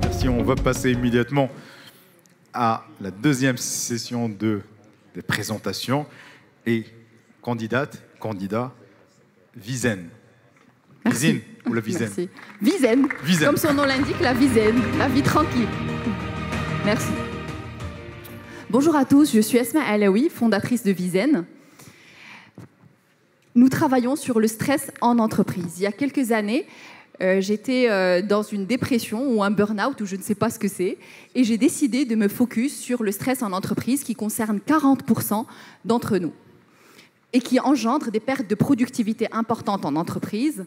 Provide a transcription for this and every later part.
Merci, on va passer immédiatement à la deuxième session des présentations. Et candidats, Vizen. Vizen ou la Vizen? Merci. Vizen, comme son nom l'indique, la Vizen, la vie tranquille. Merci. Bonjour à tous, je suis Esma Alaoui, fondatrice de Vizen. Nous travaillons sur le stress en entreprise. Il y a quelques années, j'étais dans une dépression ou un burn-out, ou je ne sais pas ce que c'est, et j'ai décidé de me focus sur le stress en entreprise qui concerne 40% d'entre nous et qui engendre des pertes de productivité importantes en entreprise.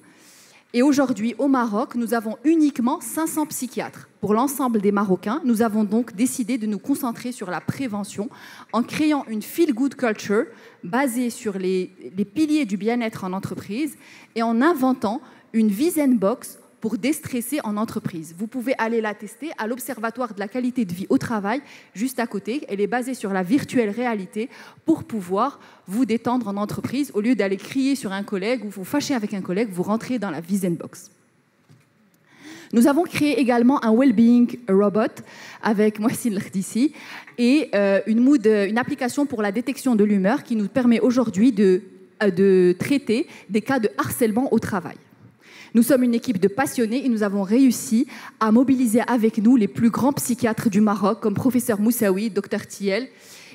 Et aujourd'hui, au Maroc, nous avons uniquement 500 psychiatres. Pour l'ensemble des Marocains, nous avons donc décidé de nous concentrer sur la prévention en créant une feel-good culture basée sur les piliers du bien-être en entreprise et en inventant une Vizen Box pour déstresser en entreprise. Vous pouvez aller la tester à l'Observatoire de la qualité de vie au travail, juste à côté. Elle est basée sur la virtuelle réalité pour pouvoir vous détendre en entreprise. Au lieu d'aller crier sur un collègue ou vous fâcher avec un collègue, vous rentrez dans la Vizen Box. Nous avons créé également un Wellbeing Robot avec Mohsin Lardissi et une application pour la détection de l'humeur qui nous permet aujourd'hui de traiter des cas de harcèlement au travail. Nous sommes une équipe de passionnés et nous avons réussi à mobiliser avec nous les plus grands psychiatres du Maroc, comme professeur Moussaoui, docteur Thiel.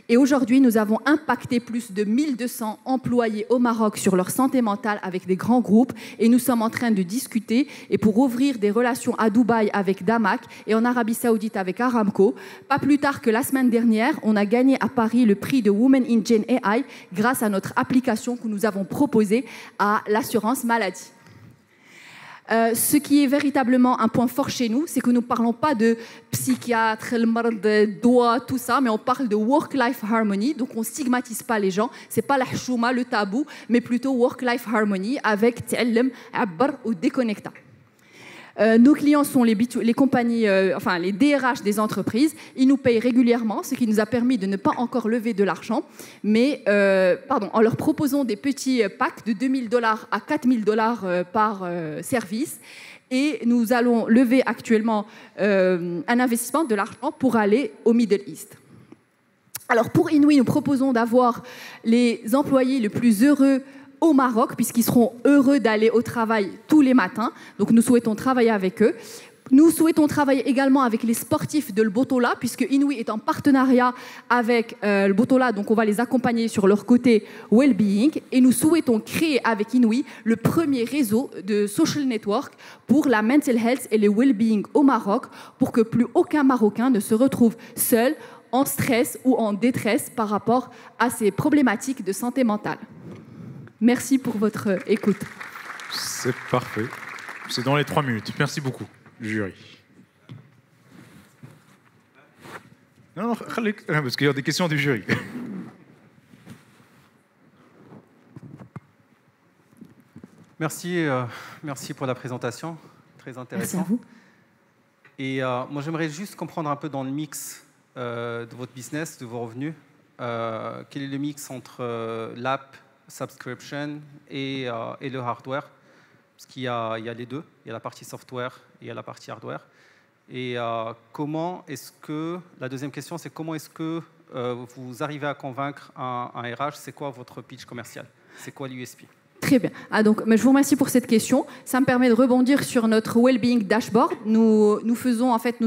Et aujourd'hui, nous avons impacté plus de 1200 employés au Maroc sur leur santé mentale avec des grands groupes. Et nous sommes en train de discuter et pour ouvrir des relations à Dubaï avec Damac et en Arabie Saoudite avec Aramco. Pas plus tard que la semaine dernière, on a gagné à Paris le prix de Women in Gen AI grâce à notre application que nous avons proposée à l'assurance maladie. Ce qui est véritablement un point fort chez nous, c'est que nous ne parlons pas de psychiatre, le marde, doigt, tout ça, mais on parle de work-life harmony. Donc on ne stigmatise pas les gens. Ce n'est pas la chouma, le tabou, mais plutôt work-life harmony avec ta'allem, abbar ou déconnecta. Nos clients sont les compagnies, les DRH des entreprises. Ils nous payent régulièrement, ce qui nous a permis de ne pas encore lever de l'argent, mais en leur proposant des petits packs de $2000 à $4000 par service. Et nous allons lever actuellement un investissement de l'argent pour aller au Middle East. Alors pour Inouï, nous proposons d'avoir les employés les plus heureux au Maroc, puisqu'ils seront heureux d'aller au travail tous les matins. Donc nous souhaitons travailler avec eux. Nous souhaitons travailler également avec les sportifs de l'Botola, puisque Inouï est en partenariat avec l'Botola, donc on va les accompagner sur leur côté well-being. Et nous souhaitons créer avec Inouï le premier réseau de social network pour la mental health et le well-being au Maroc, pour que plus aucun Marocain ne se retrouve seul, en stress ou en détresse par rapport à ces problématiques de santé mentale. Merci pour votre écoute. C'est parfait. C'est dans les 3 minutes. Merci beaucoup, jury. Non, parce qu'il y a des questions du jury. Merci pour la présentation. Très intéressant. Merci à vous. Et moi, j'aimerais juste comprendre un peu dans le mix de votre business, de vos revenus. Quel est le mix entre l'app, subscription et le hardware, parce qu'il y a les deux, il y a la partie software et il y a la partie hardware. Et comment est-ce que, la deuxième question, c'est comment est-ce que vous arrivez à convaincre un RH, c'est quoi votre pitch commercial, c'est quoi l'USP? Très bien. Mais je vous remercie pour cette question. Ça me permet de rebondir sur notre Wellbeing Dashboard. Nous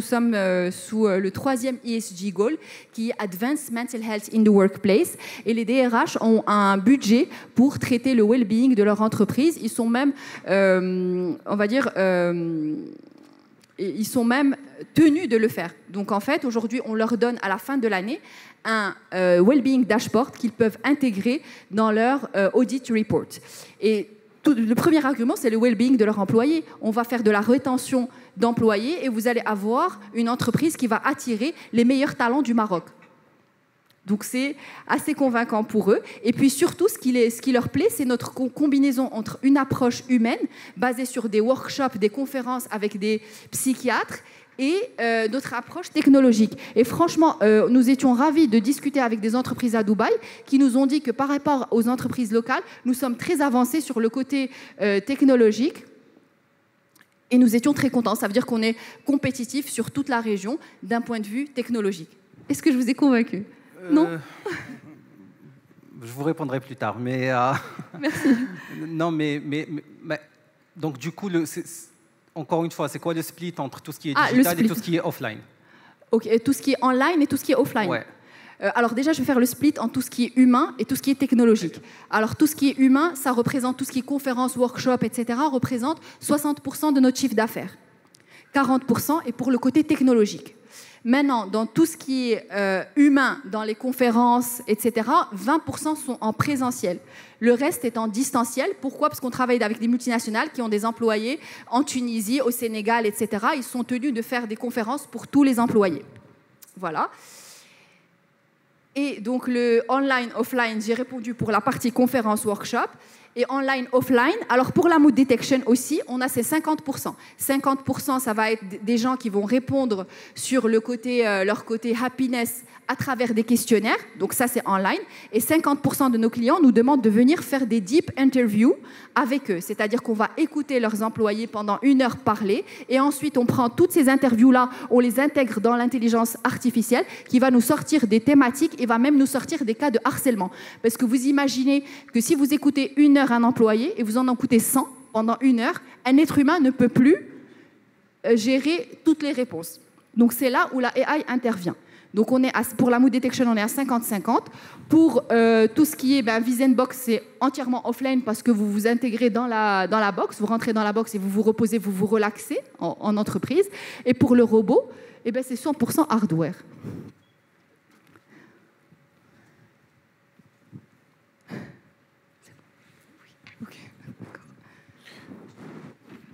sommes sous le 3e ESG Goal, qui est Advanced Mental Health in the Workplace. Et les DRH ont un budget pour traiter le well-being de leur entreprise. Ils sont même, ils sont même tenus de le faire. Donc en fait, aujourd'hui, on leur donne à la fin de l'année un well-being dashboard qu'ils peuvent intégrer dans leur audit report. Et le premier argument, c'est le well-being de leurs employés. On va faire de la rétention d'employés et vous allez avoir une entreprise qui va attirer les meilleurs talents du Maroc. Donc c'est assez convaincant pour eux. Et puis surtout, ce qui leur plaît, c'est notre combinaison entre une approche humaine, basée sur des workshops, des conférences avec des psychiatres, et notre approche technologique. Et franchement, nous étions ravis de discuter avec des entreprises à Dubaï qui nous ont dit que par rapport aux entreprises locales, nous sommes très avancés sur le côté technologique. Et nous étions très contents. Ça veut dire qu'on est compétitif sur toute la région d'un point de vue technologique. Est-ce que je vous ai convaincu? Non. Je vous répondrai plus tard. Mais, Merci. Non, mais donc du coup, encore une fois, c'est quoi le split entre tout ce qui est digital et tout ce qui est offline? Ok, tout ce qui est online et tout ce qui est offline. Ouais. Alors déjà, je vais faire le split en tout ce qui est humain et tout ce qui est technologique. Alors tout ce qui est humain, ça représente tout ce qui est conférences, workshops, etc., représente 60% de notre chiffre d'affaires. 40% est pour le côté technologique. Maintenant, dans tout ce qui est humain, dans les conférences, etc., 20% sont en présentiel. Le reste est en distanciel. Pourquoi? Parce qu'on travaille avec des multinationales qui ont des employés en Tunisie, au Sénégal, etc. Ils sont tenus de faire des conférences pour tous les employés. Voilà. Et donc, le online, offline, j'ai répondu pour la partie conférence, workshop. Et online, offline, alors pour la mood detection aussi, on a ces 50%. 50%, ça va être des gens qui vont répondre sur le côté, leur côté happiness à travers des questionnaires. Donc ça, c'est online. Et 50% de nos clients nous demandent de venir faire des deep interviews avec eux. C'est-à-dire qu'on va écouter leurs employés pendant 1 heure parler. Et ensuite, on prend toutes ces interviews-là, on les intègre dans l'intelligence artificielle qui va nous sortir des thématiques et va même nous sortir des cas de harcèlement. Parce que vous imaginez que si vous écoutez 1 heure un employé et vous en écoutez 100 pendant 1 heure, un être humain ne peut plus gérer toutes les réponses. Donc c'est là où la AI intervient. Donc on est pour la mood detection, on est à 50-50. Pour tout ce qui est Vision Box, c'est entièrement offline parce que vous vous intégrez dans la box, vous rentrez dans la box et vous vous reposez, vous vous relaxez en entreprise. Et pour le robot, c'est 100% hardware.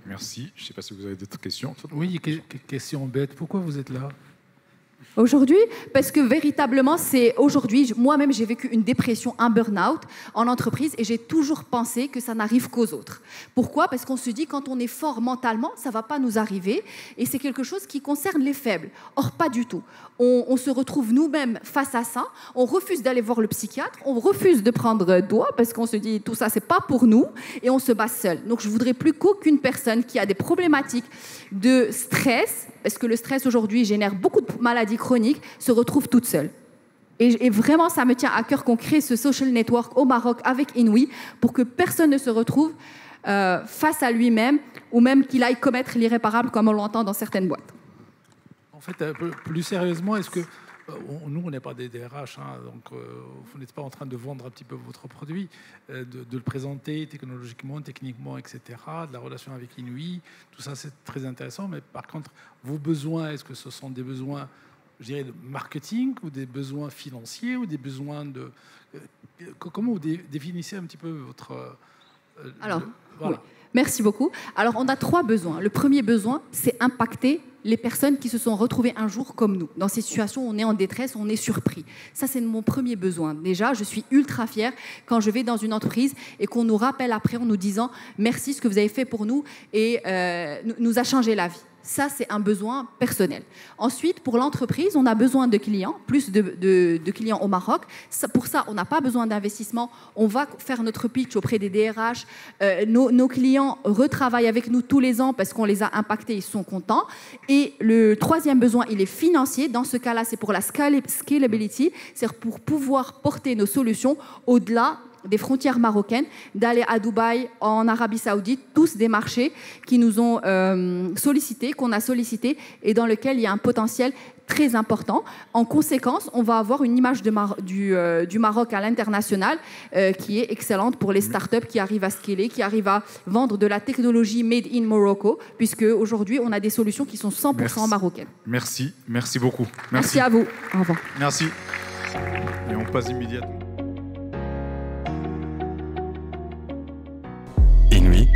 Merci. Je ne sais pas si vous avez d'autres questions. Oui, question bête. Pourquoi vous êtes là? Aujourd'hui, parce que véritablement, c'est aujourd'hui, moi-même, j'ai vécu une dépression, un burn-out en entreprise et j'ai toujours pensé que ça n'arrive qu'aux autres. Pourquoi? Parce qu'on se dit, quand on est fort mentalement, ça ne va pas nous arriver et c'est quelque chose qui concerne les faibles. Or, pas du tout. On se retrouve nous-mêmes face à ça, on refuse d'aller voir le psychiatre, on refuse de prendre doigt parce qu'on se dit, tout ça, c'est pas pour nous et on se bat seul. Donc, je voudrais plus qu'aucune personne qui a des problématiques de stress, parce que le stress aujourd'hui génère beaucoup de maladies chroniques, se retrouve toute seule. Et vraiment, ça me tient à cœur qu'on crée ce social network au Maroc avec Inouï pour que personne ne se retrouve face à lui-même ou même qu'il aille commettre l'irréparable comme on l'entend dans certaines boîtes. En fait, un peu plus sérieusement, est-ce que nous, on n'est pas des DRH, donc vous n'êtes pas en train de vendre un petit peu votre produit, de le présenter technologiquement, techniquement, etc., de la relation avec Inouï, tout ça c'est très intéressant, mais par contre, vos besoins, est-ce que ce sont des besoins, je dirais, de marketing ou des besoins financiers ou des besoins de... comment vous définissez un petit peu votre... Alors, voilà. Oui. Merci beaucoup. Alors, on a 3 besoins. Le premier besoin, c'est impacter les personnes qui se sont retrouvées un jour comme nous. Dans ces situations, on est en détresse, on est surpris. Ça, c'est mon premier besoin. Déjà, je suis ultra fière quand je vais dans une entreprise et qu'on nous rappelle après en nous disant « Merci, ce que vous avez fait pour nous et nous a changé la vie ». Ça, c'est un besoin personnel. Ensuite, pour l'entreprise, on a besoin de clients, plus de clients au Maroc. Pour ça, on n'a pas besoin d'investissement. On va faire notre pitch auprès des DRH. Nos clients retravaillent avec nous tous les ans parce qu'on les a impactés, ils sont contents. Et le troisième besoin, il est financier. Dans ce cas-là, c'est pour la scalability, c'est-à-dire pour pouvoir porter nos solutions au-delà des frontières marocaines, d'aller à Dubaï, en Arabie Saoudite, tous des marchés qui nous ont sollicités, qu'on a sollicités et dans lesquels il y a un potentiel très important. En conséquence, on va avoir une image du Maroc à l'international qui est excellente pour les startups qui arrivent à scaler, qui arrivent à vendre de la technologie made in Morocco, puisque aujourd'hui, on a des solutions qui sont 100% marocaines. Merci beaucoup. Merci à vous. Au revoir. Merci. Et on passe immédiatement. إنوي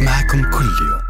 معكم كل يوم.